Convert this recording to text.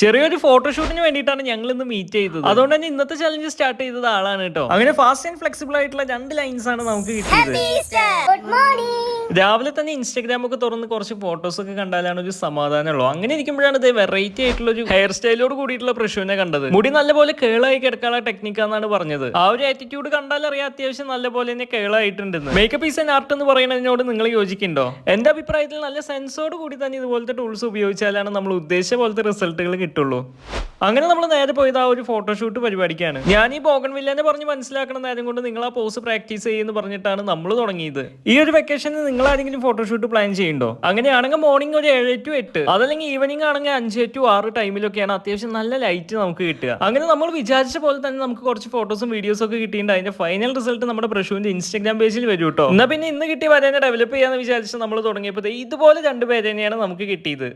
ചെറിയൊരു ഫോട്ടോഷൂട്ടിന് വേണ്ടിയിട്ടാണ് ഞങ്ങൾ ഇന്ന് മീറ്റ് ചെയ്തത്. അതുകൊണ്ട് തന്നെ ഇന്നത്തെ ചലഞ്ച് സ്റ്റാർട്ട് ചെയ്തത് ആളാണ് കേട്ടോ. അങ്ങനെ ഫാസ്റ്റ് ആൻഡ് ഫ്ലെക്സിബിൾ ആയിട്ടുള്ള 2 ലൈൻസ് ആണ് നമുക്ക് കിട്ടിയത്. രാവിലെ തന്നെ ഇൻസ്റ്റാഗ്രാം ഒക്കെ തുറന്ന് കുറച്ച് ഫോട്ടോസ് ഒക്കെ കണ്ടാലാണ് ഒരു സമാധാനമുള്ളൂ. അങ്ങനെ ഇരിക്കുമ്പോഴാണ് ഇത് വെറൈറ്റി ആയിട്ടുള്ള ഒരു ഹെയർ സ്റ്റൈലോട് കൂടിയിട്ടുള്ള പ്രഷുവിനെ കണ്ടത്. മുടി നല്ലപോലെ കേളായി കിടക്കാനുള്ള ടെക്നിക്കാന്നാണ് പറഞ്ഞത്. ആ ഒരു ആറ്റിറ്റ്യൂഡ് കണ്ടാൽ അറിയാം അത്യാവശ്യം നല്ലപോലെ തന്നെ കേളായിട്ടുണ്ടെന്ന്. മേക്കപ്പ് ഈസ് ആൻ ആർട്ട് എന്ന് പറയുന്നതിനോട് നിങ്ങൾ യോജിക്കുന്നുണ്ടോ? എന്റെ അഭിപ്രായത്തിൽ നല്ല സെൻസോട് കൂടി തന്നെ ഇതുപോലത്തെ ടൂൾസ് ഉപയോഗിച്ചാലാണ് നമ്മൾ ഉദ്ദേശിച്ച പോലത്തെ റിസൾട്ടുകൾ കിട്ടുള്ളൂ. അങ്ങനെ നമ്മൾ നേരെ പോയത് ആ ഒരു ഫോട്ടോഷൂട്ട് പരിപാടിക്കാണ്. ഞാൻ ഈ ബോഗൺവില്ലേനെ പറഞ്ഞ് മനസ്സിലാക്കണം നേരം കൊണ്ട് നിങ്ങൾ ആ പോസ് പ്രാക്ടീസ് ചെയ്യുമെന്ന് പറഞ്ഞിട്ടാണ് നമ്മൾ തുടങ്ങിയത്. ഈ ഒരു വെക്കേഷനിൽ നിങ്ങൾ ആരെങ്കിലും ഫോട്ടോഷൂട്ട് പ്ലാൻ ചെയ്യുന്നുണ്ടോ? അങ്ങനെയാണെങ്കിൽ മോർണിംഗ് ഒരു 7 to 8, അതല്ലെങ്കിൽ ഈവനിങ് ആണെങ്കിൽ 5 to 6 ടൈമിലൊക്കെയാണ് അത്യാവശ്യം നല്ല ലൈറ്റ് നമുക്ക് കിട്ടുക. അങ്ങനെ നമ്മൾ വിചാരിച്ച പോലെ തന്നെ നമുക്ക് കുറച്ച് ഫോട്ടോസും വീഡിയോസും ഒക്കെ കിട്ടിയിട്ടുണ്ട്. അതിന്റെ ഫൈനൽ റിസൾട്ട് നമ്മുടെ പ്രഷുവിന്റെ ഇൻസ്റ്റാഗ്രാം പേജിൽ വരും കേട്ടോ. എന്നാൽ പിന്നെ ഇന്ന് കിട്ടിയ വരെ ഡെവലപ്പ് ചെയ്യാന്ന് വിചാരിച്ച് നമ്മൾ തുടങ്ങിയപ്പോൾ ഇതുപോലെ 2 പേര് തന്നെയാണ് നമുക്ക് കിട്ടിയത്.